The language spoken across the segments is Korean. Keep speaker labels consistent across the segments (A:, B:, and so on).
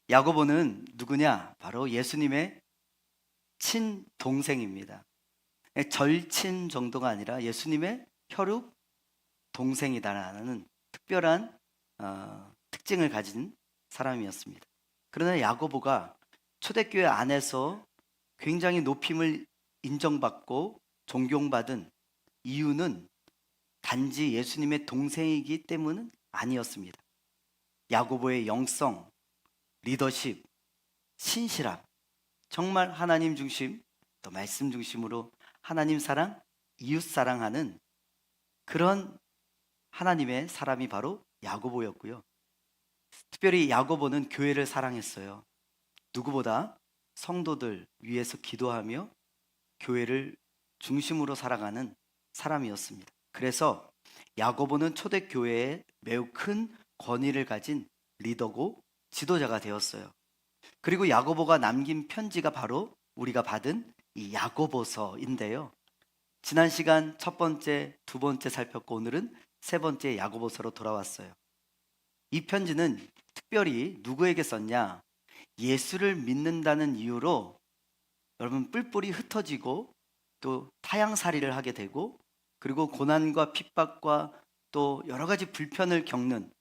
A: 야고보는 누구냐? 바로 예수님의 친동생입니다. 절친 정도가 아니라 예수님의 혈육 동생이다라는 특별한 특징을 가진 사람이었습니다. 그러나 야고보가 초대교회 안에서 굉장히 높임을 인정받고 존경받은 이유는 단지 예수님의 동생이기 때문은 아니었습니다. 야고보의 영성, 리더십, 신실함, 정말 하나님 중심, 또 말씀 중심으로 하나님 사랑, 이웃 사랑하는 그런 하나님의 사람이 바로 야고보였고요. 특별히 야고보는 교회를 사랑했어요. 누구보다 성도들 위해서 기도하며 교회를 중심으로 살아가는 사람이었습니다. 그래서 야고보는 초대교회에 매우 큰 권위를 가진 리더고 지도자가 되었어요. 그리고 야고보가 남긴 편지가 바로 우리가 받은 이 야고보서인데요. 지난 시간 첫 번째, 두 번째 살폈고 오늘은 세 번째 야고보서로 돌아왔어요. 이 편지는 특별히 누구에게 썼냐? 예수를 믿는다는 이유로 여러분 뿔뿔이 흩어지고 또 타향살이를 하게 되고 그리고 고난과 핍박과 또 여러 가지 불편을 겪는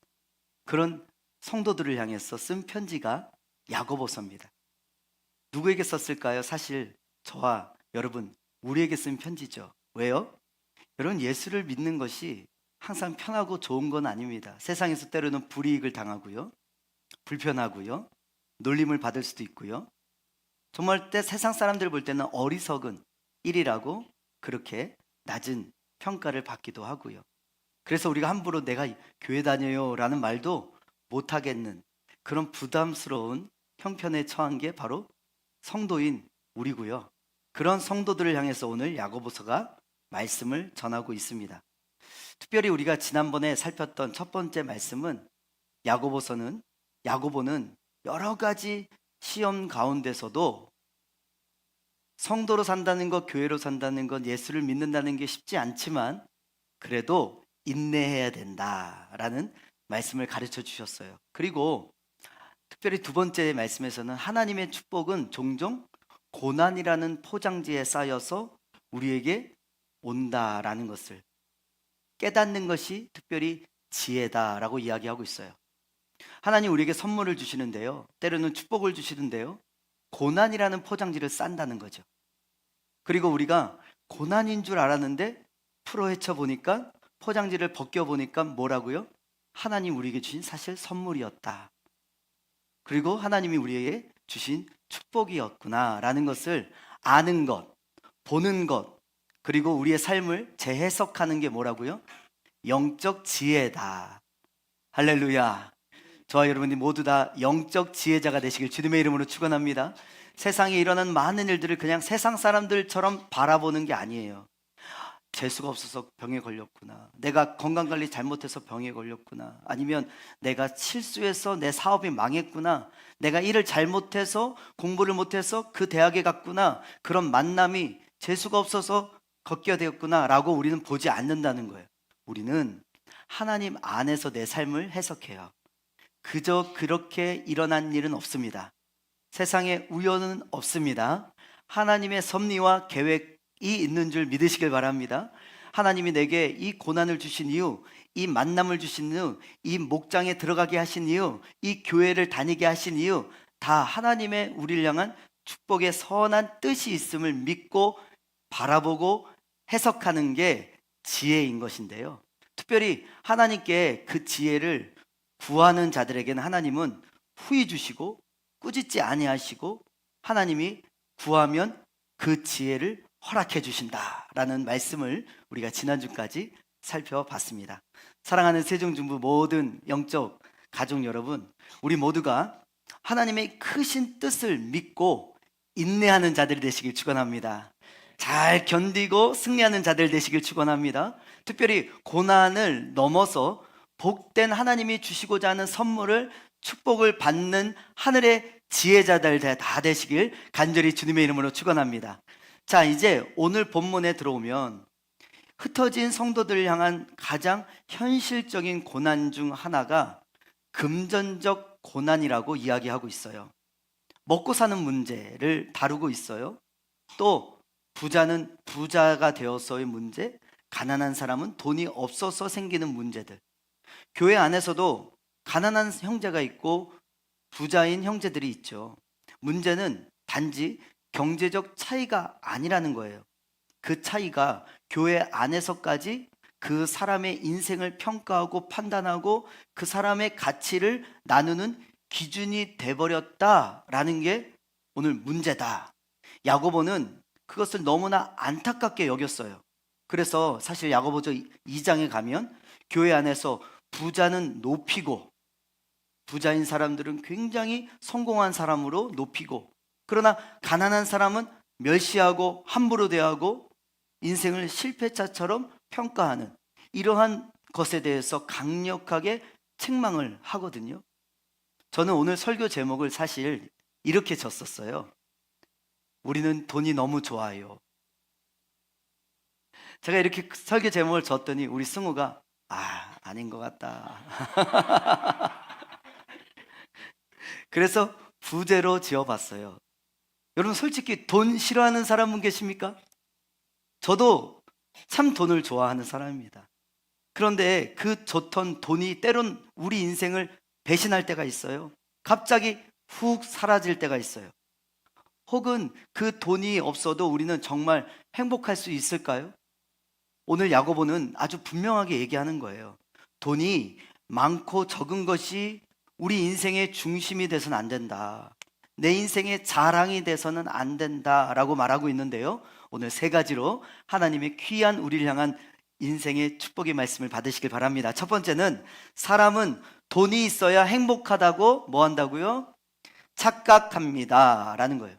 A: 그런 성도들을 향해서 쓴 편지가 야고보서입니다. 누구에게 썼을까요? 사실 저와 여러분 우리에게 쓴 편지죠. 왜요? 여러분 예수를 믿는 것이 항상 편하고 좋은 건 아닙니다. 세상에서 때로는 불이익을 당하고요. 불편하고요. 놀림을 받을 수도 있고요. 정말 때 세상 사람들 볼 때는 어리석은 일이라고 그렇게 낮은 평가를 받기도 하고요. 그래서 우리가 함부로 내가 교회 다녀요 라는 말도 못하겠는 그런 부담스러운 형편에 처한 게 바로 성도인 우리고요. 그런 성도들을 향해서 오늘 야고보서가 말씀을 전하고 있습니다. 특별히 우리가 지난번에 살폈던 첫 번째 말씀은 야고보는 여러 가지 시험 가운데서도 성도로 산다는 것, 교회로 산다는 것, 예수를 믿는다는 게 쉽지 않지만 그래도 인내해야 된다라는 말씀을 가르쳐 주셨어요. 그리고 특별히 두 번째 말씀에서는 하나님의 축복은 종종 고난이라는 포장지에 쌓여서 우리에게 온다라는 것을 깨닫는 것이 특별히 지혜다라고 이야기하고 있어요. 하나님 우리에게 선물을 주시는데요. 때로는 축복을 주시는데요. 고난이라는 포장지를 싼다는 거죠. 그리고 우리가 고난인 줄 알았는데 풀어 헤쳐 보니까 포장지를 벗겨 보니까 뭐라고요? 하나님 우리에게 주신 사실 선물이었다. 그리고 하나님이 우리에게 주신 축복이었구나라는 것을 아는 것, 보는 것, 그리고 우리의 삶을 재해석하는 게 뭐라고요? 영적 지혜다. 할렐루야. 저와 여러분이 모두 다 영적 지혜자가 되시길 주님의 이름으로 축원합니다. 세상에 일어난 많은 일들을 그냥 세상 사람들처럼 바라보는 게 아니에요. 재수가 없어서 병에 걸렸구나. 내가 건강관리 잘못해서 병에 걸렸구나. 아니면 내가 실수해서 내 사업이 망했구나. 내가 일을 잘못해서 공부를 못해서 그 대학에 갔구나. 그런 만남이 재수가 없어서 걷게 되었구나 라고 우리는 보지 않는다는 거예요. 우리는 하나님 안에서 내 삶을 해석해요. 그저 그렇게 일어난 일은 없습니다. 세상에 우연은 없습니다. 하나님의 섭리와 계획이 있는 줄 믿으시길 바랍니다. 하나님이 내게 이 고난을 주신 이유, 이 만남을 주신 이유, 이 목장에 들어가게 하신 이유, 이 교회를 다니게 하신 이유, 다 하나님의 우리를 향한 축복의 선한 뜻이 있음을 믿고 바라보고 해석하는 게 지혜인 것인데요. 특별히 하나님께 그 지혜를 구하는 자들에게는 하나님은 후히 주시고 꾸짖지 아니하시고 하나님이 구하면 그 지혜를 허락해 주신다라는 말씀을 우리가 지난주까지 살펴봤습니다. 사랑하는 세종중부 모든 영적 가족 여러분, 우리 모두가 하나님의 크신 뜻을 믿고 인내하는 자들이 되시길 축원합니다. 잘 견디고 승리하는 자들 되시길 축원합니다. 특별히 고난을 넘어서 복된 하나님이 주시고자 하는 선물을 축복을 받는 하늘의 지혜자들 다 되시길 간절히 주님의 이름으로 축원합니다. 자, 이제 오늘 본문에 들어오면 흩어진 성도들을 향한 가장 현실적인 고난 중 하나가 금전적 고난이라고 이야기하고 있어요. 먹고 사는 문제를 다루고 있어요. 또 부자는 부자가 되어서의 문제, 가난한 사람은 돈이 없어서 생기는 문제들. 교회 안에서도 가난한 형제가 있고 부자인 형제들이 있죠. 문제는 단지 경제적 차이가 아니라는 거예요. 그 차이가 교회 안에서까지 그 사람의 인생을 평가하고 판단하고 그 사람의 가치를 나누는 기준이 돼버렸다라는 게 오늘 문제다. 야고보는 그것을 너무나 안타깝게 여겼어요. 그래서 사실 야고보서 2장에 가면 교회 안에서 부자는 높이고 부자인 사람들은 굉장히 성공한 사람으로 높이고, 그러나 가난한 사람은 멸시하고 함부로 대하고 인생을 실패자처럼 평가하는 이러한 것에 대해서 강력하게 책망을 하거든요. 저는 오늘 설교 제목을 사실 이렇게 졌었어요. 우리는 돈이 너무 좋아요. 제가 이렇게 설교 제목을 졌더니 우리 승우가 아닌 것 같다. 그래서 부제로 지어봤어요. 여러분 솔직히 돈 싫어하는 사람은 계십니까? 저도 참 돈을 좋아하는 사람입니다. 그런데 그 좋던 돈이 때론 우리 인생을 배신할 때가 있어요. 갑자기 훅 사라질 때가 있어요. 혹은 그 돈이 없어도 우리는 정말 행복할 수 있을까요? 오늘 야고보는 아주 분명하게 얘기하는 거예요. 돈이 많고 적은 것이 우리 인생의 중심이 돼서는 안 된다. 내 인생의 자랑이 돼서는 안 된다라고 말하고 있는데요. 오늘 세 가지로 하나님의 귀한 우리를 향한 인생의 축복의 말씀을 받으시길 바랍니다. 첫 번째는 사람은 돈이 있어야 행복하다고 뭐 한다고요? 착각합니다 라는 거예요.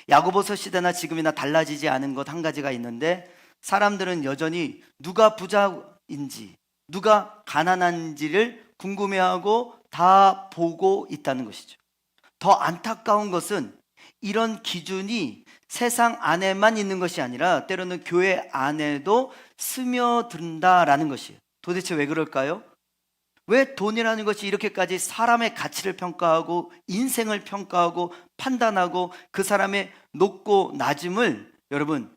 A: 야고보서 시대나 지금이나 달라지지 않은 것 한 가지가 있는데, 사람들은 여전히 누가 부자인지 누가 가난한지를 궁금해하고 다 보고 있다는 것이죠. 더 안타까운 것은 이런 기준이 세상 안에만 있는 것이 아니라 때로는 교회 안에도 스며든다라는 것이에요. 도대체 왜 그럴까요? 왜 돈이라는 것이 이렇게까지 사람의 가치를 평가하고 인생을 평가하고 판단하고 그 사람의 높고 낮음을 여러분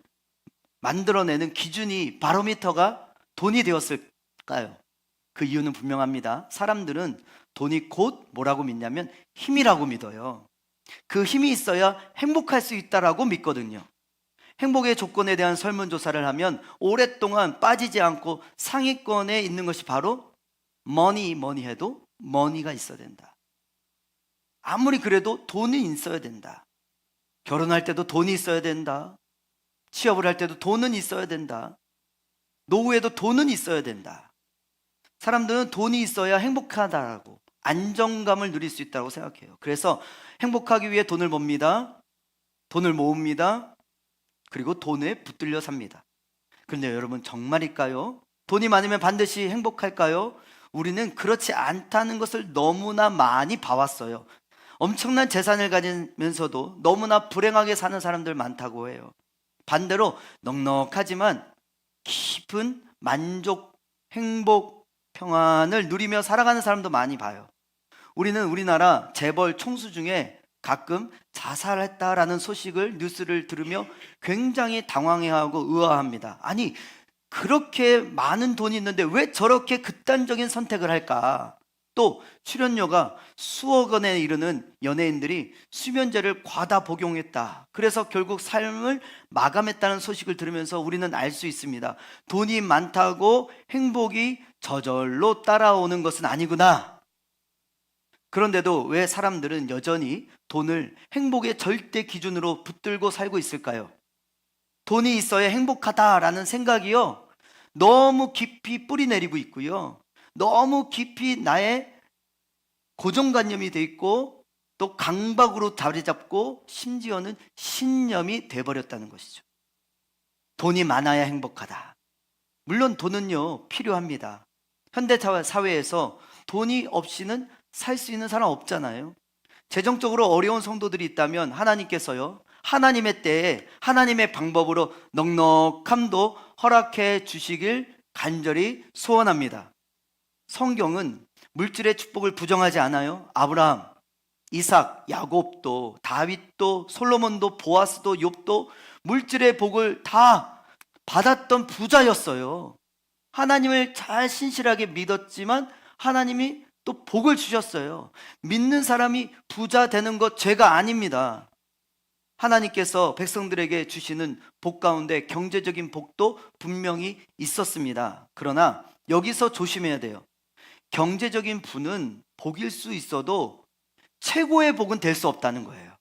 A: 만들어내는 기준이 바로미터가 돈이 되었을까요? 그 이유는 분명합니다. 사람들은 돈이 곧 뭐라고 믿냐면 힘이라고 믿어요. 그 힘이 있어야 행복할 수 있다라고 믿거든요. 행복의 조건에 대한 설문조사를 하면 오랫동안 빠지지 않고 상위권에 있는 것이 바로 머니 해도 머니가 있어야 된다. 아무리 그래도 돈이 있어야 된다. 결혼할 때도 돈이 있어야 된다. 취업을 할 때도 돈은 있어야 된다. 노후에도 돈은 있어야 된다. 사람들은 돈이 있어야 행복하다라고 안정감을 누릴 수 있다고 생각해요. 그래서 행복하기 위해 돈을 법니다. 돈을 모읍니다. 그리고 돈에 붙들려 삽니다. 그런데 여러분 정말일까요? 돈이 많으면 반드시 행복할까요? 우리는 그렇지 않다는 것을 너무나 많이 봐왔어요. 엄청난 재산을 가지면서도 너무나 불행하게 사는 사람들 많다고 해요. 반대로 넉넉하지만 깊은 만족, 행복, 평안을 누리며 살아가는 사람도 많이 봐요. 우리는 우리나라 재벌 총수 중에 가끔 자살했다라는 소식을 뉴스를 들으며 굉장히 당황해하고 의아합니다. 아니 그렇게 많은 돈이 있는데 왜 저렇게 극단적인 선택을 할까? 또 출연료가 수억 원에 이르는 연예인들이 수면제를 과다 복용했다. 그래서 결국 삶을 마감했다는 소식을 들으면서 우리는 알 수 있습니다. 돈이 많다고 행복이 저절로 따라오는 것은 아니구나. 그런데도 왜 사람들은 여전히 돈을 행복의 절대 기준으로 붙들고 살고 있을까요? 돈이 있어야 행복하다라는 생각이요, 너무 깊이 뿌리 내리고 있고요, 너무 깊이 나의 고정관념이 돼 있고 또 강박으로 자리 잡고 심지어는 신념이 돼버렸다는 것이죠. 돈이 많아야 행복하다. 물론 돈은요 필요합니다. 현대 사회에서 돈이 없이는 살 수 있는 사람 없잖아요. 재정적으로 어려운 성도들이 있다면 하나님께서요 하나님의 때에 하나님의 방법으로 넉넉함도 허락해 주시길 간절히 소원합니다. 성경은 물질의 축복을 부정하지 않아요. 아브라함, 이삭, 야곱도, 다윗도, 솔로몬도, 보아스도, 욥도 물질의 복을 다 받았던 부자였어요. 하나님을 잘 신실하게 믿었지만 하나님이 또 복을 주셨어요. 믿는 사람이 부자 되는 것 죄가 아닙니다. 하나님께서 백성들에게 주시는 복 가운데 경제적인 복도 분명히 있었습니다. 그러나 여기서 조심해야 돼요. 경제적인 부는 복일 수 있어도 최고의 복은 될 수 없다는 거예요.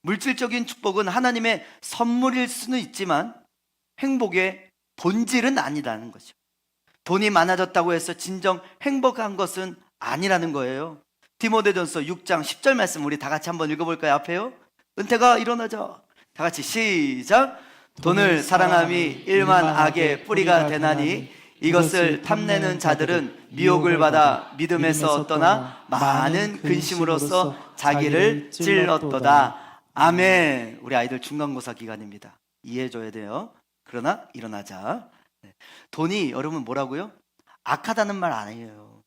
A: 물질적인 축복은 하나님의 선물일 수는 있지만 행복의 본질은 아니라는 거죠. 돈이 많아졌다고 해서 진정 행복한 것은 아니라는 거예요. 디모데전서 6장 10절 말씀 우리 다 같이 한번 읽어볼까요? 앞에요. 은퇴가 일어나자. 다 같이 시작. 돈을 사랑함이 일만 악의 뿌리가 되나니 이것을 탐내는 자들은 미혹을 받아 믿음에서 떠나 많은 근심으로써 자기를 찔렀도다. 아멘. 우리 아이들 중간고사 기간입니다. 이해해줘야 돼요. 그러나 일어나자. 돈이 여러분 뭐라고요? 악하다는 말 아니에요.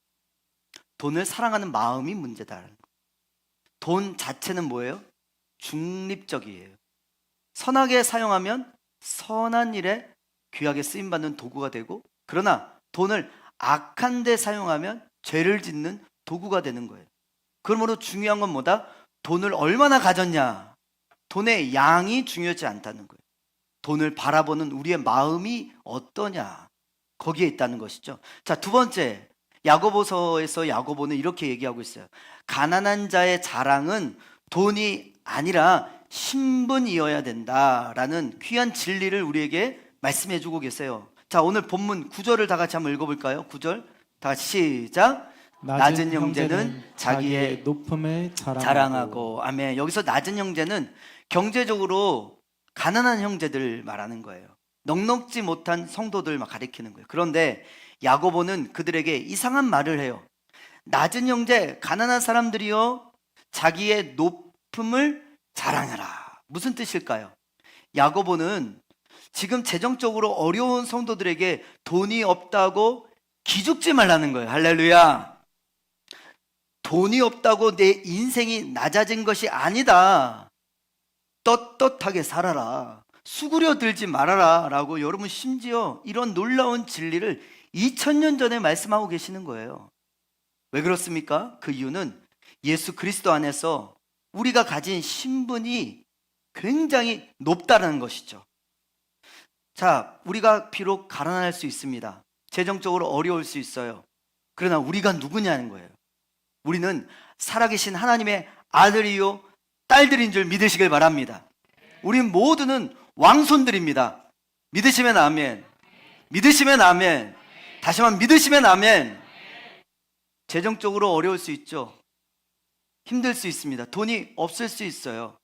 A: 돈을 사랑하는 마음이 문제다. 돈 자체는 뭐예요? 중립적이에요. 선하게 사용하면 선한 일에 귀하게 쓰임받는 도구가 되고, 그러나 돈을 악한 데 사용하면 죄를 짓는 도구가 되는 거예요. 그러므로 중요한 건 뭐다? 돈을 얼마나 가졌냐, 돈의 양이 중요하지 않다는 거예요. 돈을 바라보는 우리의 마음이 어떠냐, 거기에 있다는 것이죠. 자, 두 번째, 야고보서에서 야고보는 이렇게 얘기하고 있어요. 가난한 자의 자랑은 돈이 아니라 신분이어야 된다라는 귀한 진리를 우리에게 말씀해 주고 계세요. 자, 오늘 본문 9절을 다 같이 한번 읽어볼까요? 9절 다 같이 시작. 낮은 형제는 자기의
B: 높음을
A: 자랑하고. 아멘. 여기서 낮은 형제는 경제적으로 가난한 형제들 말하는 거예요. 넉넉지 못한 성도들 막 가리키는 거예요. 그런데 야고보는 그들에게 이상한 말을 해요. 낮은 형제, 가난한 사람들이요, 자기의 높음을 자랑하라. 무슨 뜻일까요? 야고보는 지금 재정적으로 어려운 성도들에게 돈이 없다고 기죽지 말라는 거예요. 할렐루야. 돈이 없다고 내 인생이 낮아진 것이 아니다. 떳떳하게 살아라. 수구려 들지 말아라 라고 여러분 심지어 이런 놀라운 진리를 2000년 전에 말씀하고 계시는 거예요. 왜 그렇습니까? 그 이유는 예수 그리스도 안에서 우리가 가진 신분이 굉장히 높다는 것이죠. 자, 우리가 비록 가난할 수 있습니다. 재정적으로 어려울 수 있어요. 그러나 우리가 누구냐는 거예요. 우리는 살아계신 하나님의 아들이요 딸들인 줄 믿으시길 바랍니다. 우리 모두는 왕손들입니다. 믿으시면 아멘. 믿으시면 아멘. 다시 한번 믿으시면 아멘. 재정적으로 어려울 수 있죠. 힘들 수 있습니다. 돈이 없을 수 있어요.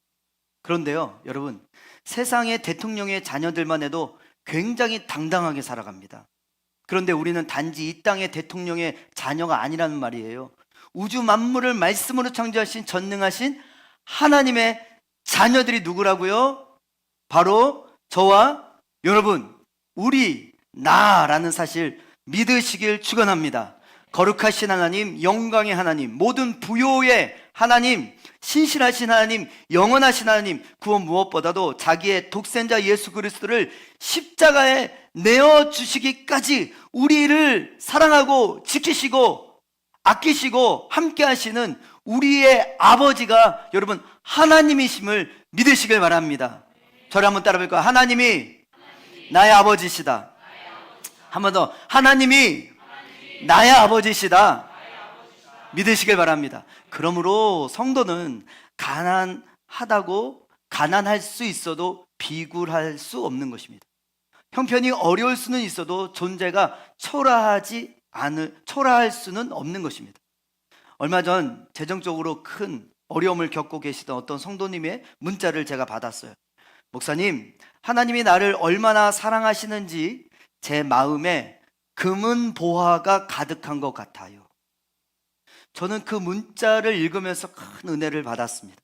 A: 그런데요, 여러분, 세상의 대통령의 자녀들만 해도 굉장히 당당하게 살아갑니다. 그런데 우리는 단지 이 땅의 대통령의 자녀가 아니라는 말이에요. 우주 만물을 말씀으로 창조하신 전능하신 하나님의 자녀들이 누구라고요? 바로 저와 여러분, 우리, 나라는 사실 믿으시길 축원합니다. 거룩하신 하나님, 영광의 하나님, 모든 부요의 하나님, 신실하신 하나님, 영원하신 하나님, 구원 무엇보다도 자기의 독생자 예수 그리스도를 십자가에 내어주시기까지 우리를 사랑하고 지키시고 아끼시고 함께 하시는 우리의 아버지가 여러분 하나님이심을 믿으시길 바랍니다. 저를 한번 따라 볼까요? 하나님이 나의 아버지시다. 한 번 더, 하나님이 나의 아버지시다. 믿으시길 바랍니다. 그러므로 성도는 가난하다고 가난할 수 있어도 비굴할 수 없는 것입니다. 형편이 어려울 수는 있어도 존재가 초라할 수는 없는 것입니다. 얼마 전 재정적으로 큰 어려움을 겪고 계시던 어떤 성도님의 문자를 제가 받았어요. 목사님, 하나님이 나를 얼마나 사랑하시는지 제 마음에 금은 보화가 가득한 것 같아요. 저는 그 문자를 읽으면서 큰 은혜를 받았습니다.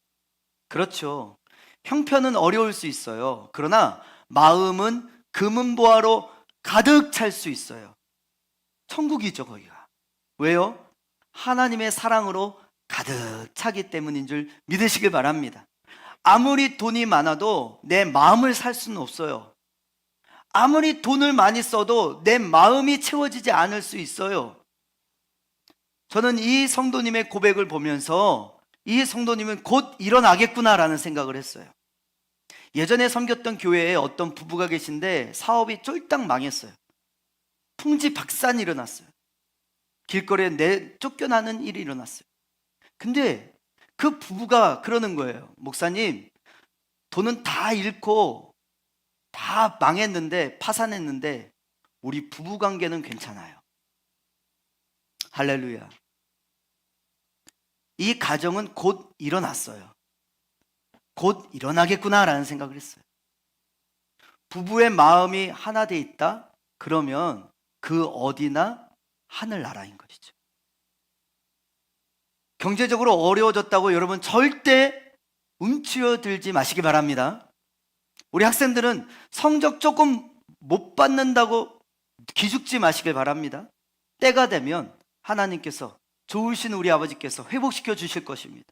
A: 그렇죠. 형편은 어려울 수 있어요. 그러나 마음은 금은 보화로 가득 찰 수 있어요. 천국이죠, 거기가. 왜요? 하나님의 사랑으로 가득 차기 때문인 줄 믿으시길 바랍니다. 아무리 돈이 많아도 내 마음을 살 수는 없어요. 아무리 돈을 많이 써도 내 마음이 채워지지 않을 수 있어요. 저는 이 성도님의 고백을 보면서 이 성도님은 곧 일어나겠구나라는 생각을 했어요. 예전에 섬겼던 교회에 어떤 부부가 계신데 사업이 쫄딱 망했어요. 풍지박산이 일어났어요. 길거리에 쫓겨나는 일이 일어났어요. 근데 그 부부가 그러는 거예요. 목사님, 돈은 다 잃고 다 망했는데, 파산했는데 우리 부부관계는 괜찮아요. 할렐루야. 이 가정은 곧 일어났어요. 곧 일어나겠구나라는 생각을 했어요. 부부의 마음이 하나 돼 있다? 그러면 그 어디나 하늘나라인 것이죠. 경제적으로 어려워졌다고 여러분 절대 움츠러들지 마시기 바랍니다. 우리 학생들은 성적 조금 못 받는다고 기죽지 마시길 바랍니다. 때가 되면 하나님께서, 좋으신 우리 아버지께서 회복시켜 주실 것입니다.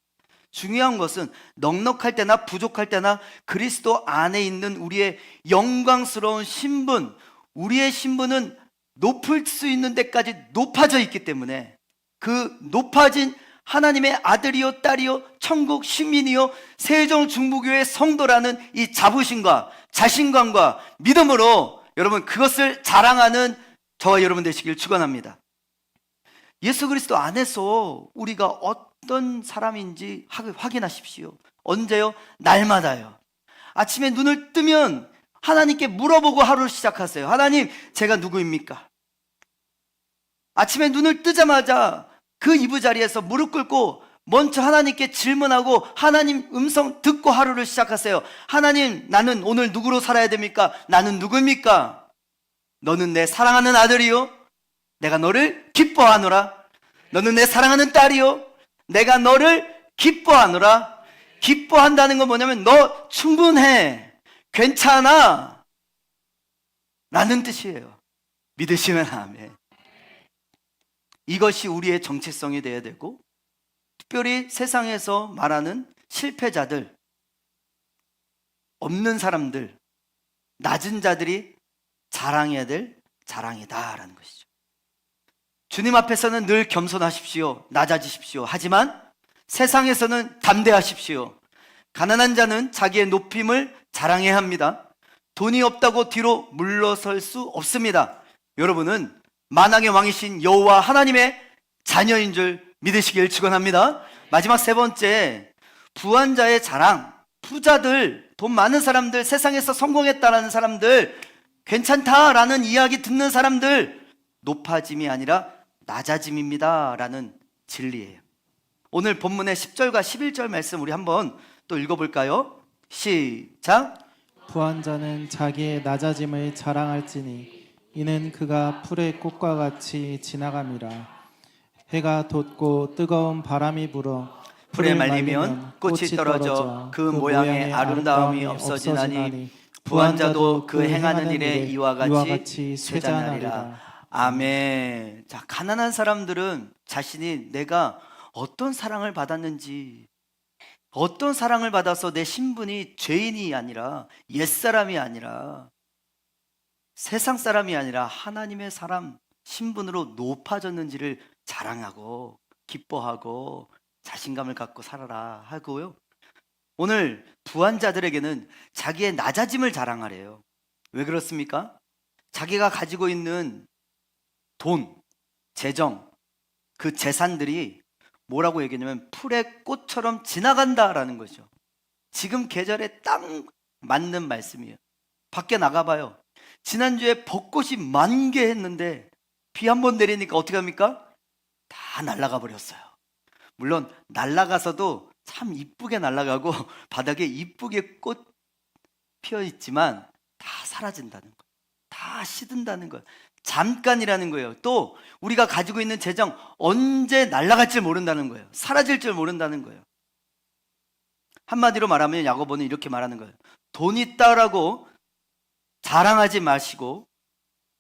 A: 중요한 것은 넉넉할 때나 부족할 때나 그리스도 안에 있는 우리의 영광스러운 신분, 우리의 신분은 높을 수 있는 데까지 높아져 있기 때문에 그 높아진 하나님의 아들이요 딸이요 천국 시민이요 세종중부교회 성도라는 이 자부심과 자신감과 믿음으로 여러분 그것을 자랑하는 저와 여러분 되시길 축원합니다. 예수 그리스도 안에서 우리가 어떤 사람인지 확인하십시오. 언제요? 날마다요. 아침에 눈을 뜨면 하나님께 물어보고 하루를 시작하세요. 하나님, 제가 누구입니까? 아침에 눈을 뜨자마자 그 이부자리에서 무릎 꿇고 먼저 하나님께 질문하고 하나님 음성 듣고 하루를 시작하세요. 하나님, 나는 오늘 누구로 살아야 됩니까? 나는 누구입니까? 너는 내 사랑하는 아들이요, 내가 너를 기뻐하노라. 너는 내 사랑하는 딸이요, 내가 너를 기뻐하노라. 기뻐한다는 건 뭐냐면 너 충분해, 괜찮아 라는 뜻이에요. 믿으시면 아멘. 이것이 우리의 정체성이 되어야 되고, 특별히 세상에서 말하는 실패자들, 없는 사람들, 낮은 자들이 자랑해야 될 자랑이다라는 것이죠. 주님 앞에서는 늘 겸손하십시오. 낮아지십시오. 하지만 세상에서는 담대하십시오. 가난한 자는 자기의 높임을 자랑해야 합니다. 돈이 없다고 뒤로 물러설 수 없습니다. 여러분은 만왕의 왕이신 여호와 하나님의 자녀인 줄 믿으시길 축원합니다. 마지막 세 번째, 부한 자의 자랑. 부자들, 돈 많은 사람들, 세상에서 성공했다라는 사람들, 괜찮다라는 이야기 듣는 사람들, 높아짐이 아니라 낮아짐입니다 라는 진리예요. 오늘 본문의 10절과 11절 말씀 우리 한번 또 읽어볼까요? 시작.
B: 부한 자는 자기의 낮아짐을 자랑할지니 이는 그가 풀의 꽃과 같이 지나감이라. 해가 돋고 뜨거운 바람이 불어
A: 풀에 말리면 꽃이 떨어져 그 모양의 아름다움이 없어지나니 부한 자도 그 행하는 일에 이와 같이 쇠잔하리라. 아멘. 자, 가난한 사람들은 자신이 내가 어떤 사랑을 받았는지, 어떤 사랑을 받아서 내 신분이 죄인이 아니라 옛사람이 아니라 세상 사람이 아니라 하나님의 사람 신분으로 높아졌는지를 자랑하고 기뻐하고 자신감을 갖고 살아라 하고요. 오늘 부한 자들에게는 자기의 낮아짐을 자랑하래요. 왜 그렇습니까? 자기가 가지고 있는 돈, 재정, 그 재산들이 뭐라고 얘기하냐면 풀의 꽃처럼 지나간다라는 거죠. 지금 계절에 딱 맞는 말씀이에요. 밖에 나가봐요. 지난주에 벚꽃이 만개했는데 비 한 번 내리니까 어떻게 합니까? 다 날아가 버렸어요. 물론 날아가서도 참 이쁘게 날아가고 바닥에 이쁘게 꽃 피어 있지만 다 사라진다는 거예요. 다 시든다는 거예요. 잠깐이라는 거예요. 또 우리가 가지고 있는 재정 언제 날아갈지 모른다는 거예요. 사라질 줄 모른다는 거예요. 한마디로 말하면 야고보는 이렇게 말하는 거예요. 돈 있다라고 자랑하지 마시고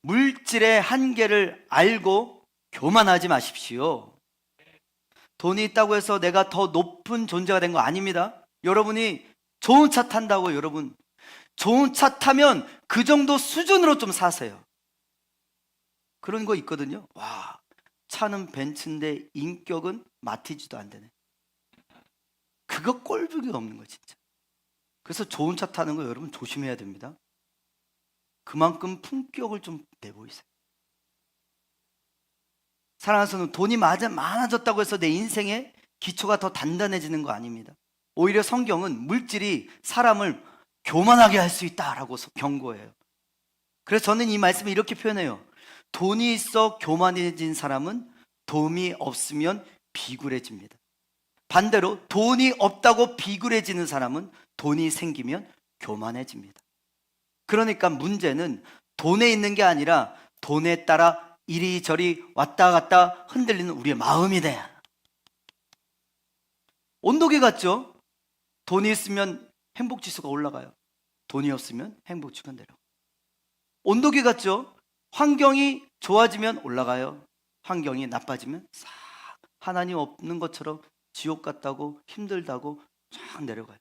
A: 물질의 한계를 알고 교만하지 마십시오. 돈이 있다고 해서 내가 더 높은 존재가 된 거 아닙니다. 여러분이 좋은 차 탄다고 여러분 좋은 차 타면 그 정도 수준으로 좀 사세요. 그런 거 있거든요. 와, 차는 벤츠인데 인격은 마티즈도 안 되네. 그거 꼴보기 없는 거 진짜. 그래서 좋은 차 타는 거 여러분 조심해야 됩니다. 그만큼 품격을 좀 내보이세요. 사랑하는 성도, 돈이 많아졌다고 해서 내 인생의 기초가 더 단단해지는 거 아닙니다. 오히려 성경은 물질이 사람을 교만하게 할 수 있다라고 경고해요. 그래서 저는 이 말씀을 이렇게 표현해요. 돈이 있어 교만해진 사람은 돈이 없으면 비굴해집니다. 반대로 돈이 없다고 비굴해지는 사람은 돈이 생기면 교만해집니다. 그러니까 문제는 돈에 있는 게 아니라 돈에 따라 이리저리 왔다 갔다 흔들리는 우리의 마음이네. 온도계 같죠? 돈이 있으면 행복지수가 올라가요. 돈이 없으면 행복지수가 내려가요. 온도계 같죠? 환경이 좋아지면 올라가요. 환경이 나빠지면 싹 하나님 없는 것처럼 지옥 같다고 힘들다고 쫙 내려가요.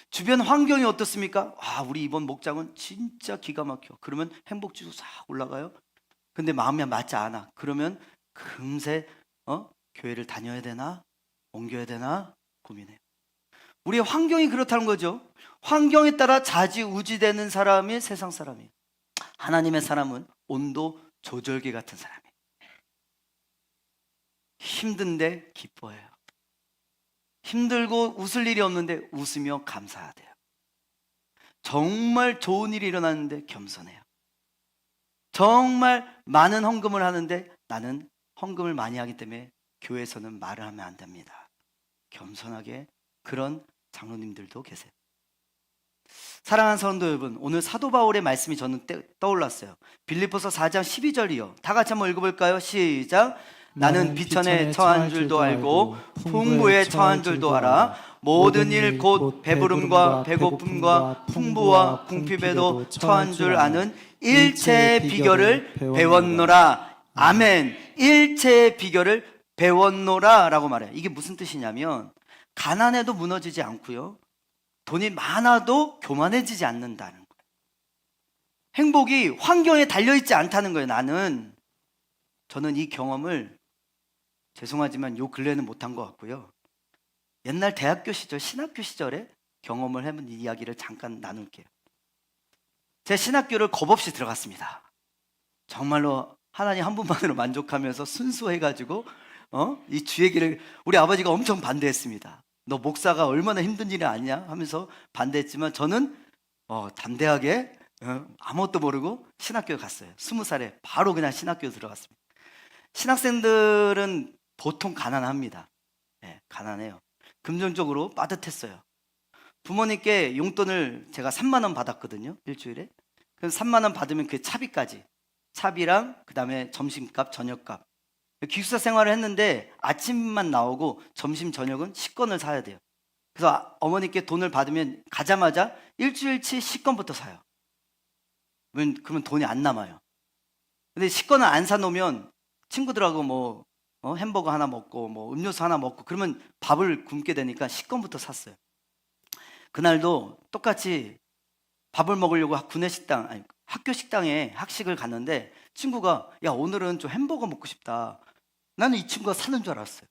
A: 주변 환경이 어떻습니까? 우리 이번 목장은 진짜 기가 막혀. 그러면 행복지수 싹 올라가요. 근데 마음이 맞지 않아. 그러면 금세 교회를 다녀야 되나? 옮겨야 되나? 고민해요. 우리의 환경이 그렇다는 거죠. 환경에 따라 좌지우지되는 사람이 세상 사람이에요. 하나님의 사람은 온도 조절기 같은 사람이에요. 힘든데 기뻐해요. 힘들고 웃을 일이 없는데 웃으며 감사하대요. 정말 좋은 일이 일어나는데 겸손해요. 정말 많은 헌금을 하는데 나는 헌금을 많이 하기 때문에 교회에서는 말을 하면 안 됩니다. 겸손하게 그런 장로님들도 계세요. 사랑하는 성도 여러분, 오늘 사도 바울의 말씀이 저는 떠올랐어요. 빌립보서 4장 12절이요. 다 같이 한번 읽어볼까요? 시작. 나는 비천에 처한 줄도 알고 풍부에 처한 줄도 알아. 모든 일 곧 배부름과 배고픔과 풍부와 궁핍에도 처한 줄 아는 일체의 비결을 배웠노라. 아멘. 일체의 비결을 배웠노라 라고 말해요. 이게 무슨 뜻이냐면 가난해도 무너지지 않고요, 돈이 많아도 교만해지지 않는다는 거예요. 행복이 환경에 달려있지 않다는 거예요. 저는 이 경험을 죄송하지만 요 근래는 못한 것 같고요, 옛날 대학교 시절, 신학교 시절에 경험을 해본 이야기를 잠깐 나눌게요. 제 신학교를 겁없이 들어갔습니다. 정말로 하나님 한 분만으로 만족하면서 순수해가지고 이 주의 길을 우리 아버지가 엄청 반대했습니다. 너 목사가 얼마나 힘든 일이 아니냐 하면서 반대했지만 저는 담대하게 아무것도 모르고 신학교에 갔어요. 20살에 바로 그냥 신학교에 들어갔습니다. 신학생들은 보통 가난합니다. 네, 가난해요. 금전적으로 빠듯했어요. 부모님께 용돈을 제가 3만 원 받았거든요, 일주일에. 그래서 3만 원 받으면 그 차비까지, 차비랑 그 다음에 점심값, 저녁값. 기숙사 생활을 했는데 아침만 나오고 점심, 저녁은 식권을 사야 돼요. 그래서 어머니께 돈을 받으면 가자마자 일주일치 식권부터 사요. 그러면 돈이 안 남아요. 근데 식권을 안 사놓으면 친구들하고 햄버거 하나 먹고 음료수 하나 먹고 그러면 밥을 굶게 되니까 식권부터 샀어요. 그날도 똑같이 밥을 먹으려고 학교 식당에 학식을 갔는데 친구가 야, 오늘은 좀 햄버거 먹고 싶다. 나는 이 친구가 사는 줄 알았어요.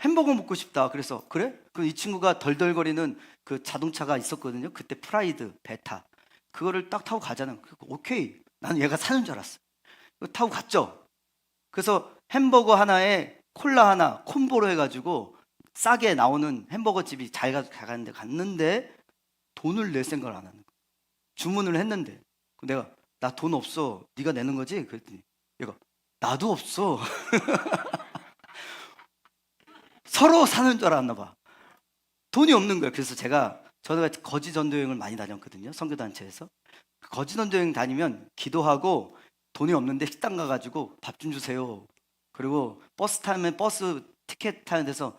A: 햄버거 먹고 싶다. 그래서 그래? 그 이 친구가 덜덜거리는 그 자동차가 있었거든요. 그때 프라이드, 베타. 그거를 딱 타고 가자는. 오케이. 나는 얘가 사는 줄 알았어요. 타고 갔죠. 그래서 햄버거 하나에 콜라 하나 콤보로 해가지고 싸게 나오는 햄버거 집이 자기가 가는데 갔는데 돈을 낼 생각을 안 하는 거예요. 주문을 했는데 내가 나 돈 없어. 네가 내는 거지? 그랬더니 얘가 나도 없어. 서로 사는 줄 알았나 봐. 돈이 없는 거예요. 그래서 저가 거지 전도여행을 많이 다녔거든요. 선교단체에서. 거지 전도여행 다니면 기도하고 돈이 없는데 식당 가가지고 밥 좀 주세요. 그리고 버스 타면 버스 티켓 타는 데서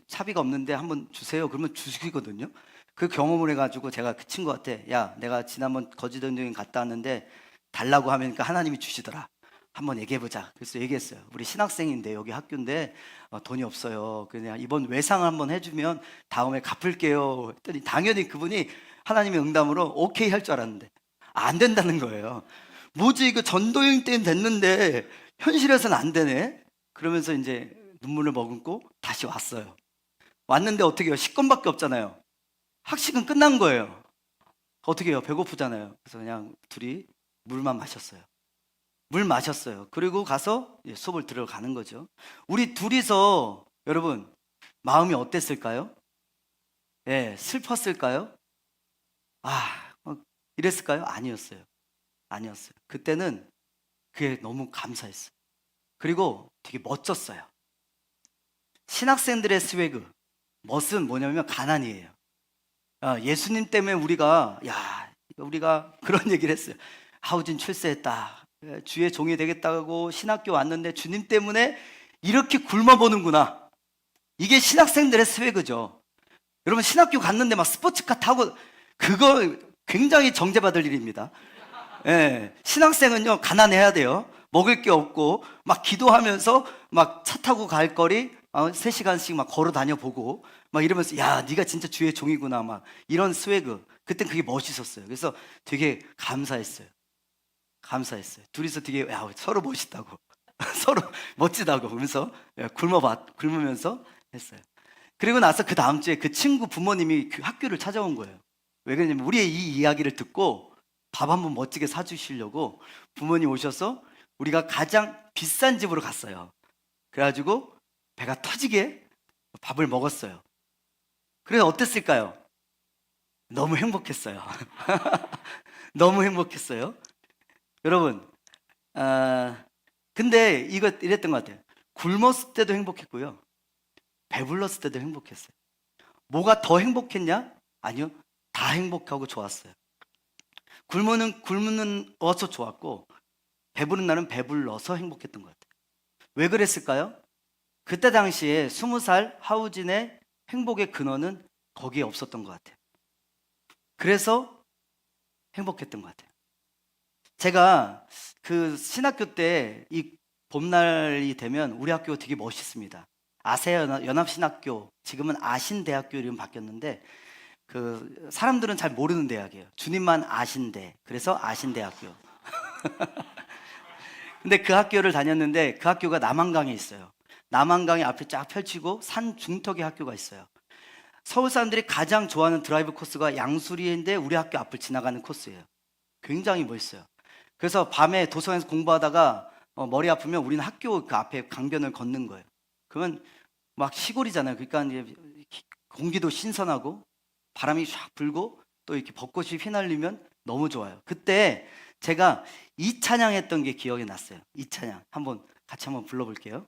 A: 차비가 없는데 한번 주세요. 그러면 주시거든요. 그 경험을 해가지고 제가 그 친구한테 야, 내가 지난번 거지 전도여행 갔다 왔는데 달라고 하니까 하나님이 주시더라. 한번 얘기해보자. 그래서 얘기했어요. 우리 신학생인데 여기 학교인데 돈이 없어요. 그냥 이번 외상을 한번 해주면 다음에 갚을게요. 했더니 당연히 그분이 하나님의 응답으로 오케이 할 줄 알았는데 안 된다는 거예요. 뭐지 이거 전도여행 때는 됐는데 현실에서는 안 되네. 그러면서 이제 눈물을 머금고 다시 왔어요. 왔는데 어떻게 해요? 식권밖에 없잖아요. 학식은 끝난 거예요. 어떻게 해요? 배고프잖아요. 그래서 그냥 둘이 물만 마셨어요. 물 마셨어요. 그리고 가서 수업을 들어가는 거죠. 우리 둘이서 여러분 마음이 어땠을까요? 예, 슬펐을까요? 이랬을까요? 아니었어요. 아니었어요. 그때는 그게 너무 감사했어요. 그리고 되게 멋졌어요. 신학생들의 스웨그, 멋은 뭐냐면 가난이에요. 예수님 때문에 우리가 그런 얘기를 했어요. 하우진 출세했다. 주의 종이 되겠다고 신학교 왔는데 주님 때문에 이렇게 굶어보는구나. 이게 신학생들의 스웨그죠. 여러분 신학교 갔는데 막 스포츠카 타고 그거 굉장히 정죄받을 일입니다. 예, 신학생은요 가난해야 돼요. 먹을 게 없고 막 기도하면서 막 차 타고 갈 거리 3시간씩 막 걸어 다녀보고 막 이러면서 야 네가 진짜 주의 종이구나 막 이런 스웨그. 그땐 그게 멋있었어요. 그래서 되게 감사했어요. 둘이서 되게 서로 멋있다고 서로 멋지다고 그러면서 굶으면서 했어요. 그리고 나서 그 다음 주에 그 친구 부모님이 그 학교를 찾아온 거예요. 왜 그러냐면 우리의 이 이야기를 듣고 밥 한번 멋지게 사주시려고 부모님 오셔서 우리가 가장 비싼 집으로 갔어요. 그래가지고 배가 터지게 밥을 먹었어요. 그래서 어땠을까요? 너무 행복했어요. 너무 행복했어요. 여러분, 근데 이랬던 것 같아요. 굶었을 때도 행복했고요. 배불렀을 때도 행복했어요. 뭐가 더 행복했냐? 아니요. 다 행복하고 좋았어요. 굶는 어서 좋았고, 배부른 날은 배불러서 행복했던 것 같아요. 왜 그랬을까요? 그때 당시에 20살 하우진의 행복의 근원은 거기에 없었던 것 같아요. 그래서 행복했던 것 같아요. 제가 그 신학교 때 이 봄날이 되면 우리 학교가 되게 멋있습니다. 아세아 연합신학교, 지금은 아신대학교 이름 바뀌었는데 그 사람들은 잘 모르는 대학이에요. 주님만 아신대. 그래서 아신대학교. 근데 그 학교를 다녔는데 그 학교가 남한강에 있어요. 남한강이 앞에 쫙 펼치고 산 중턱에 학교가 있어요. 서울 사람들이 가장 좋아하는 드라이브 코스가 양수리인데 우리 학교 앞을 지나가는 코스예요. 굉장히 멋있어요. 그래서 밤에 도서관에서 공부하다가 머리 아프면 우리는 학교 그 앞에 강변을 걷는 거예요. 그러면 막 시골이잖아요. 그러니까 이제 공기도 신선하고 바람이 쫙 불고 또 이렇게 벚꽃이 휘날리면 너무 좋아요. 그때 제가 이 찬양했던 게 기억이 났어요. 이 찬양 같이 한번 불러볼게요.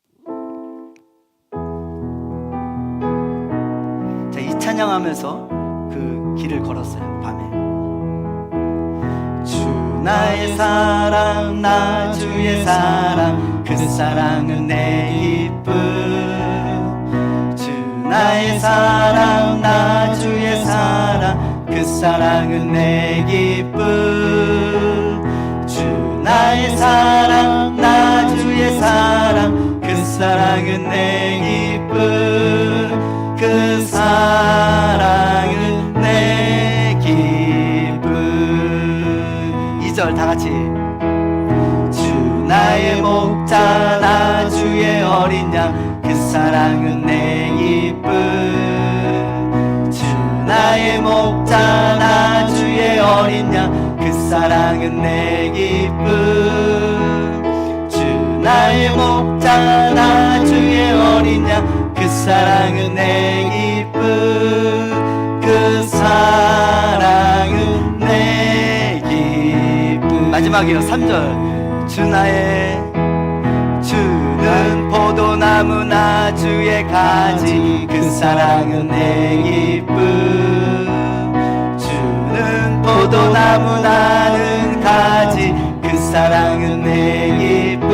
A: 자, 이 찬양하면서 그 길을 걸었어요. 밤에 주 나의 사랑 나 주의 사랑 그 사랑은 내 기쁨 주 나의 사랑 나 주의 사랑 그 사랑은 내 기쁨 주 나의 사랑 나 주의 사랑 그 사랑은 내 기쁨 그 사랑은 내 기쁨 2절 다같이 주 나의 목자 나 주의 어린 양 그 사랑은 내 기쁨 주 나의 목자 나 주의 어린 양 그 사랑은 내 기쁨 주 나의 목자 나 주의 어린 양 그 사랑은 내 기쁨 그 사랑은 내 기쁨 마지막이요 3절 주는 포도나무 나 주의 가지 그 사랑은 내 기쁨 주는 포도나무 나는 가지 그 사랑은 내 기쁨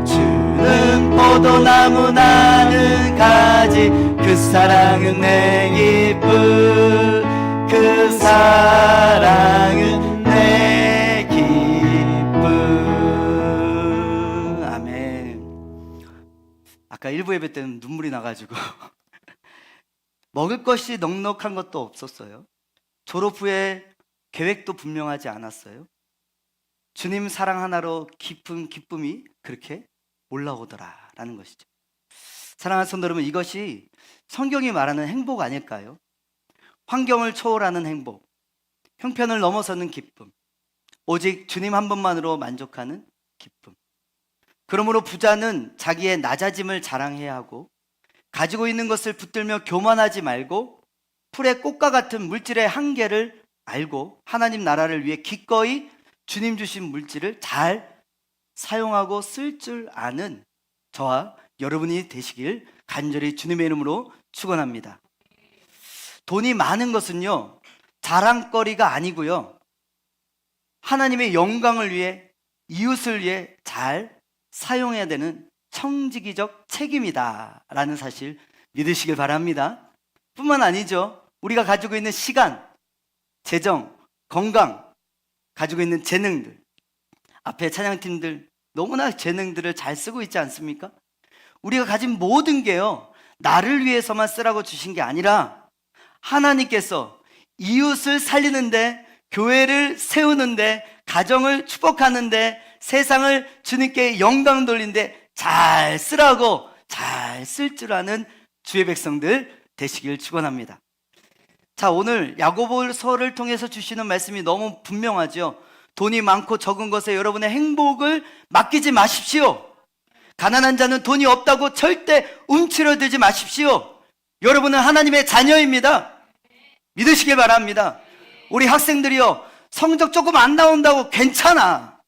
A: 주는 포도나무 나는 가지 그 사랑은 내 기쁨 그 사랑은 내 기쁨 아까 일부 예배 때는 눈물이 나가지고 먹을 것이 넉넉한 것도 없었어요. 졸업 후에 계획도 분명하지 않았어요. 주님 사랑 하나로 깊은 기쁨이 그렇게 올라오더라라는 것이죠. 사랑하는 성도 여러분, 이것이 성경이 말하는 행복 아닐까요? 환경을 초월하는 행복, 형편을 넘어서는 기쁨, 오직 주님 한 분만으로 만족하는 기쁨. 그러므로 부자는 자기의 낮아짐을 자랑해야 하고, 가지고 있는 것을 붙들며 교만하지 말고, 풀의 꽃과 같은 물질의 한계를 알고 하나님 나라를 위해 기꺼이 주님 주신 물질을 잘 사용하고 쓸 줄 아는 저와 여러분이 되시길 간절히 주님의 이름으로 축원합니다. 돈이 많은 것은요, 자랑거리가 아니고요, 하나님의 영광을 위해, 이웃을 위해 잘 사용해야 되는 청지기적 책임이다 라는 사실 믿으시길 바랍니다. 뿐만 아니죠, 우리가 가지고 있는 시간, 재정, 건강, 가지고 있는 재능들, 앞에 찬양팀들 너무나 재능들을 잘 쓰고 있지 않습니까? 우리가 가진 모든 게요, 나를 위해서만 쓰라고 주신 게 아니라 하나님께서 이웃을 살리는데, 교회를 세우는데, 가정을 축복하는데, 세상을 주님께 영광 돌리는데 잘 쓰라고, 잘 쓸 줄 아는 주의 백성들 되시길 축원합니다. 자, 오늘 야고보서를 통해서 주시는 말씀이 너무 분명하죠. 돈이 많고 적은 것에 여러분의 행복을 맡기지 마십시오. 가난한 자는 돈이 없다고 절대 움츠러들지 마십시오. 여러분은 하나님의 자녀입니다. 믿으시길 바랍니다. 우리 학생들이요, 성적 조금 안 나온다고 괜찮아.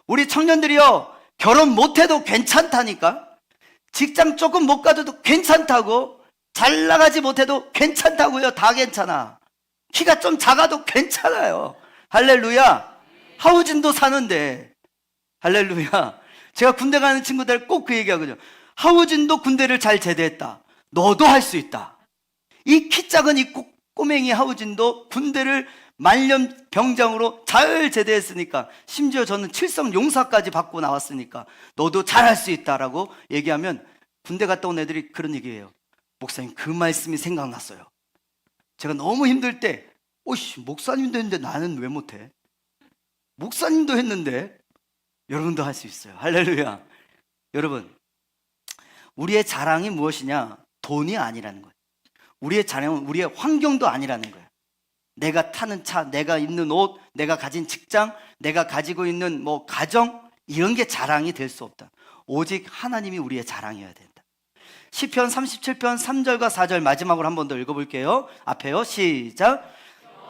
A: 우리 청년들이요, 결혼 못해도 괜찮다니까. 직장 조금 못 가도 괜찮다고. 잘 나가지 못해도 괜찮다고요. 다 괜찮아. 키가 좀 작아도 괜찮아요. 할렐루야. 하우진도 사는데. 할렐루야. 제가 군대 가는 친구들 꼭 그 얘기하거든요. 하우진도 군대를 잘 제대했다. 너도 할 수 있다. 이 키 작은 이 꼬맹이 하우진도 군대를 말년 병장으로 잘 제대했으니까, 심지어 저는 칠성 용사까지 받고 나왔으니까 너도 잘할 수 있다라고 얘기하면, 군대 갔다 온 애들이 그런 얘기예요. 목사님, 그 말씀이 생각났어요. 제가 너무 힘들 때, 오씨, 목사님도 했는데 나는 왜 못해? 목사님도 했는데 여러분도 할 수 있어요. 할렐루야. 여러분, 우리의 자랑이 무엇이냐? 돈이 아니라는 거예요. 우리의 자랑은 우리의 환경도 아니라는 거예요. 내가 타는 차, 내가 입는 옷, 내가 가진 직장, 내가 가지고 있는 가정, 이런 게 자랑이 될 수 없다. 오직 하나님이 우리의 자랑이어야 된다. 시편 37편 3절과 4절 마지막으로 한 번 더 읽어볼게요. 앞에요. 시작.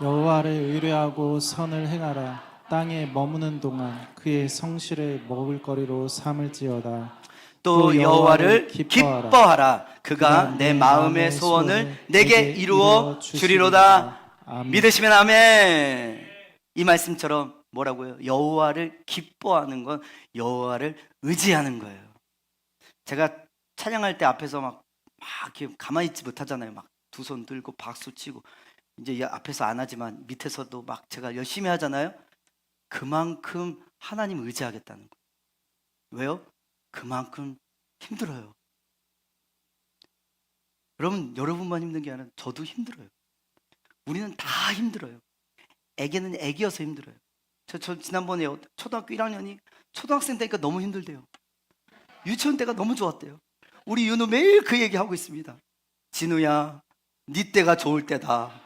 B: 여호와를 의뢰하고 선을 행하라. 땅에 머무는 동안 그의 성실을 먹을거리로 삼을지어다.
A: 또 여호와를 기뻐하라. 그가 내 마음의 소원을 내게 이루어 주리로다.
B: 아멘.
A: 믿으시면 아멘. 이 말씀처럼 뭐라고요? 여호와를 기뻐하는 건 여호와를 의지하는 거예요. 제가 찬양할 때 앞에서 막 이렇게 가만히 있지 못하잖아요. 막 두 손 들고 박수 치고, 이제 앞에서 안 하지만 밑에서도 막 제가 열심히 하잖아요. 그만큼 하나님 의지하겠다는 거예요. 왜요? 그만큼 힘들어요. 여러분만 힘든 게 아니라 저도 힘들어요. 우리는 다 힘들어요. 애기는 애기여서 힘들어요. 저 지난번에 초등학교 1학년이 초등학생 때니까 너무 힘들대요. 유치원 때가 너무 좋았대요. 우리 윤우 매일 그 얘기하고 있습니다. 진우야, 네 때가 좋을 때다.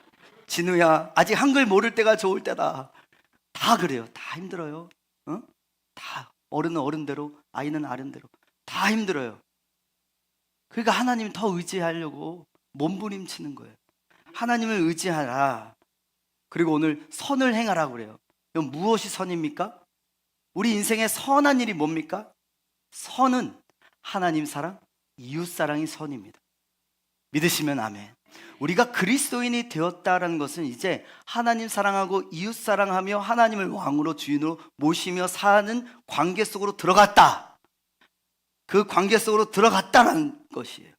A: 진우야, 아직 한글 모를 때가 좋을 때다. 다 그래요. 다 힘들어요. 다 어른은 어른대로, 아이는 아른대로 다 힘들어요. 그러니까 하나님 더 의지하려고 몸부림치는 거예요. 하나님을 의지하라. 그리고 오늘 선을 행하라고 그래요. 이건 무엇이 선입니까? 우리 인생의 선한 일이 뭡니까? 선은 하나님 사랑, 이웃 사랑이 선입니다. 믿으시면 아멘. 우리가 그리스도인이 되었다라는 것은 이제 하나님 사랑하고 이웃 사랑하며 하나님을 왕으로 주인으로 모시며 사는 관계 속으로 들어갔다. 그 관계 속으로 들어갔다라는 것이에요.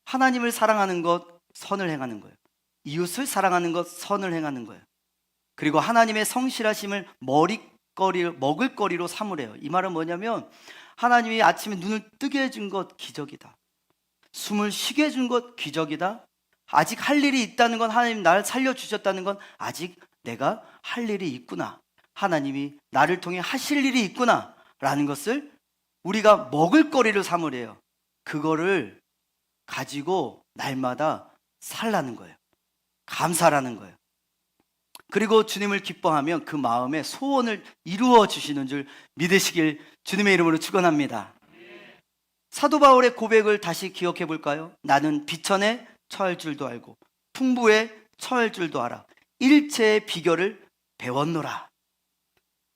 A: 하나님을 사랑하는 것, 선을 행하는 거예요. 이웃을 사랑하는 것, 선을 행하는 거예요. 그리고 하나님의 성실하심을 먹을거리로 삼으래요. 이 말은 뭐냐면, 하나님이 아침에 눈을 뜨게 해준 것 기적이다. 숨을 쉬게 해준 것 기적이다. 아직 할 일이 있다는 건, 하나님 나를 살려주셨다는 건 아직 내가 할 일이 있구나. 하나님이 나를 통해 하실 일이 있구나 라는 것을 우리가 먹을거리를 삼으래요. 그거를 가지고 날마다 살라는 거예요. 감사라는 거예요. 그리고 주님을 기뻐하면 그 마음에 소원을 이루어 주시는 줄 믿으시길 주님의 이름으로 축원합니다. 사도 바울의 고백을 다시 기억해 볼까요? 나는 비천에 처할 줄도 알고 풍부에 처할 줄도 알아. 일체의 비결을 배웠노라.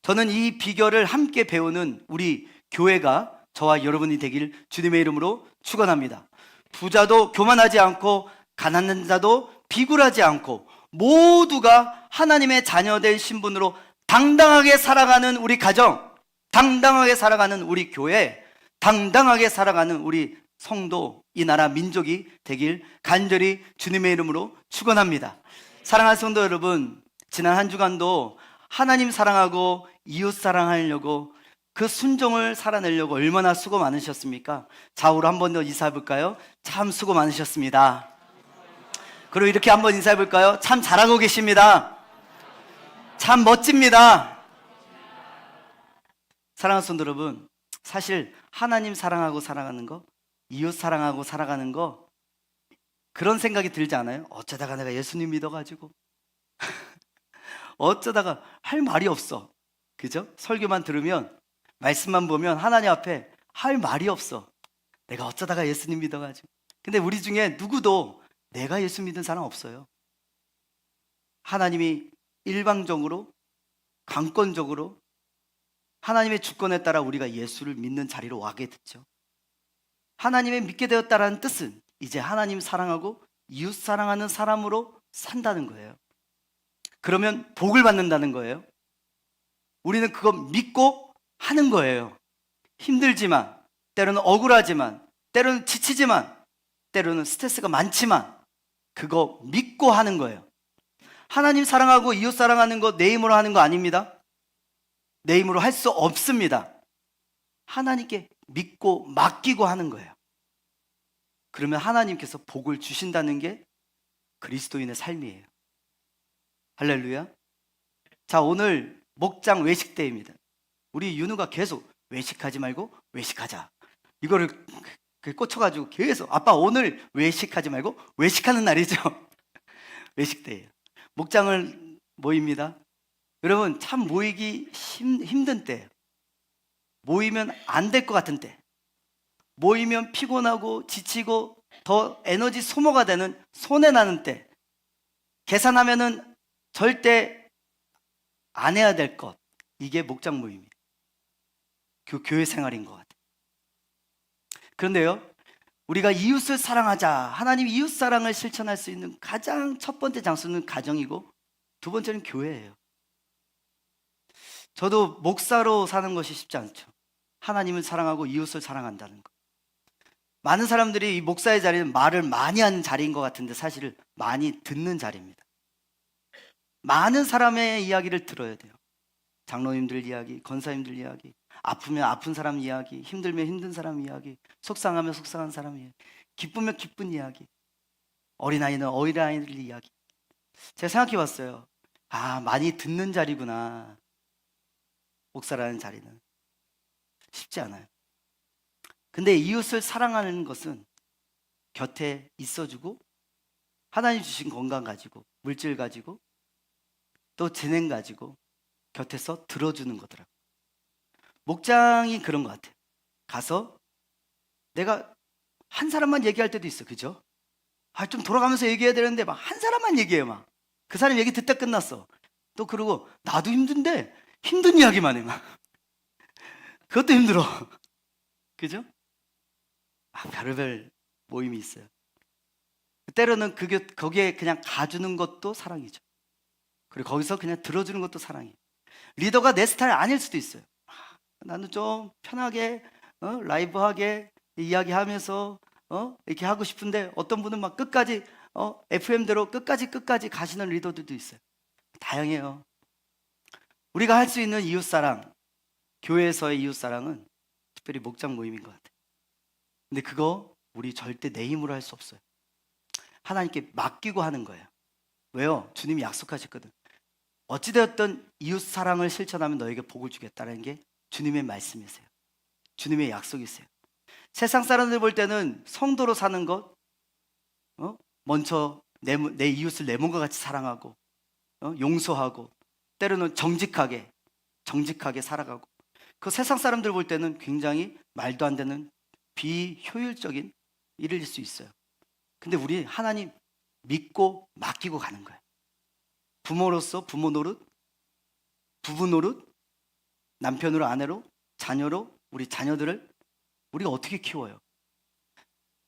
A: 저는 이 비결을 함께 배우는 우리 교회가 저와 여러분이 되길 주님의 이름으로 축원합니다. 부자도 교만하지 않고 가난한 자도 비굴하지 않고 모두가 하나님의 자녀된 신분으로 당당하게 살아가는 우리 가정, 당당하게 살아가는 우리 교회, 당당하게 살아가는 우리 성도, 이 나라 민족이 되길 간절히 주님의 이름으로 축원합니다. 사랑하는 성도 여러분, 지난 한 주간도 하나님 사랑하고 이웃 사랑하려고 그 순종을 살아내려고 얼마나 수고 많으셨습니까? 좌우로 한 번 더 인사해 볼까요? 참 수고 많으셨습니다. 그리고 이렇게 한번 인사해 볼까요? 참 잘하고 계십니다. 참 멋집니다. 사랑하는 성도 여러분, 사실 하나님 사랑하고 살아가는 거, 이웃 사랑하고 살아가는 거, 그런 생각이 들지 않아요? 어쩌다가 내가 예수님 믿어가지고 어쩌다가 할 말이 없어. 그죠? 설교만 들으면, 말씀만 보면 하나님 앞에 할 말이 없어. 내가 어쩌다가 예수님 믿어가지고. 근데 우리 중에 누구도 내가 예수 믿은 사람 없어요. 하나님이 일방적으로, 강권적으로 하나님의 주권에 따라 우리가 예수를 믿는 자리로 와게 됐죠. 하나님의 믿게 되었다라는 뜻은 이제 하나님 사랑하고 이웃 사랑하는 사람으로 산다는 거예요. 그러면 복을 받는다는 거예요. 우리는 그거 믿고 하는 거예요. 힘들지만, 때로는 억울하지만, 때로는 지치지만, 때로는 스트레스가 많지만 그거 믿고 하는 거예요. 하나님 사랑하고 이웃 사랑하는 거 내 힘으로 하는 거 아닙니다. 내 힘으로 할 수 없습니다. 하나님께 믿고 맡기고 하는 거예요. 그러면 하나님께서 복을 주신다는 게 그리스도인의 삶이에요. 할렐루야. 자, 오늘 목장 외식대입니다. 우리 윤우가 계속 외식하지 말고 외식하자, 이거를 꽂혀가지고 계속, 아빠 오늘 외식하지 말고 외식하는 날이죠. 외식대예요. 목장을 모입니다. 여러분, 참 모이기 힘든 때예요. 모이면 안 될 것 같은 때, 모이면 피곤하고 지치고 더 에너지 소모가 되는, 손해나는 때, 계산하면은 절대 안 해야 될 것, 이게 목장 모임이에요. 교회 생활인 것 같아요. 그런데요, 우리가 이웃을 사랑하자, 하나님 이웃 사랑을 실천할 수 있는 가장 첫 번째 장소는 가정이고, 두 번째는 교회예요. 저도 목사로 사는 것이 쉽지 않죠. 하나님을 사랑하고 이웃을 사랑한다는 것. 많은 사람들이 이 목사의 자리는 말을 많이 하는 자리인 것 같은데 사실 많이 듣는 자리입니다. 많은 사람의 이야기를 들어야 돼요. 장로님들 이야기, 권사님들 이야기, 아프면 아픈 사람 이야기, 힘들면 힘든 사람 이야기, 속상하면 속상한 사람 이야기, 기쁘면 기쁜 이야기, 어린아이는 어린아이들 이야기. 제가 생각해 봤어요. 아, 많이 듣는 자리구나. 목사라는 자리는 쉽지 않아요. 근데 이웃을 사랑하는 것은 곁에 있어주고, 하나님 주신 건강 가지고, 물질 가지고, 또 재능 가지고 곁에서 들어주는 거더라고요. 목장이 그런 것 같아요. 가서 내가 한 사람만 얘기할 때도 있어. 그죠? 아, 좀 돌아가면서 얘기해야 되는데 막 한 사람만 얘기해. 막 그 사람 얘기 듣다 끝났어. 또 그러고 나도 힘든데 힘든 이야기만 해. 막 그것도 힘들어. 그죠? 아, 별의별 모임이 있어요. 때로는 거기에 그냥 가주는 것도 사랑이죠. 그리고 거기서 그냥 들어주는 것도 사랑이에요. 리더가 내 스타일 아닐 수도 있어요. 나는 좀 편하게, 라이브하게 이야기하면서 이렇게 하고 싶은데, 어떤 분은 막 끝까지 FM대로 끝까지 가시는 리더들도 있어요. 다양해요. 우리가 할 수 있는 이웃사랑, 교회에서의 이웃사랑은 특별히 목장 모임인 것 같아요. 근데 그거 우리 절대 내 힘으로 할 수 없어요. 하나님께 맡기고 하는 거예요. 왜요? 주님이 약속하셨거든. 어찌되었든 이웃 사랑을 실천하면 너에게 복을 주겠다는 게 주님의 말씀이세요. 주님의 약속이세요. 세상 사람들 볼 때는 성도로 사는 것, 먼저 내 이웃을 내 몸과 같이 사랑하고, 용서하고, 때로는 정직하게 살아가고, 그 세상 사람들 볼 때는 굉장히 말도 안 되는 비효율적인 일일 수 있어요. 근데 우리 하나님 믿고 맡기고 가는 거예요. 부모로서 부모 노릇, 부부 노릇, 남편으로 아내로, 자녀로 우리 자녀들을 우리가 어떻게 키워요?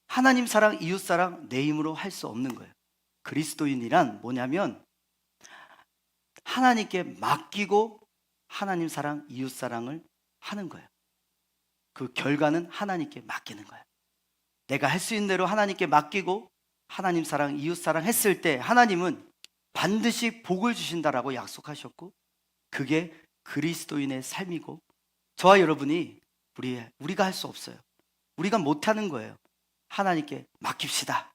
A: 하나님 사랑, 이웃 사랑 내 힘으로 할 수 없는 거예요. 그리스도인이란 뭐냐면 하나님께 맡기고 하나님 사랑, 이웃 사랑을 하는 거예요. 그 결과는 하나님께 맡기는 거예요. 내가 할 수 있는 대로 하나님께 맡기고 하나님 사랑, 이웃 사랑 했을 때 하나님은 반드시 복을 주신다라고 약속하셨고, 그게 그리스도인의 삶이고, 저와 여러분이 우리가 할 수 없어요. 우리가 못하는 거예요. 하나님께 맡깁시다.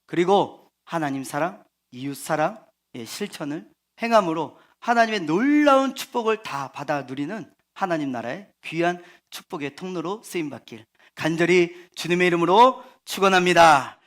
A: 그리고 하나님 사랑, 이웃 사랑의 실천을 행함으로 하나님의 놀라운 축복을 다 받아 누리는 하나님 나라의 귀한 축복의 통로로 쓰임받길 간절히 주님의 이름으로 축원합니다.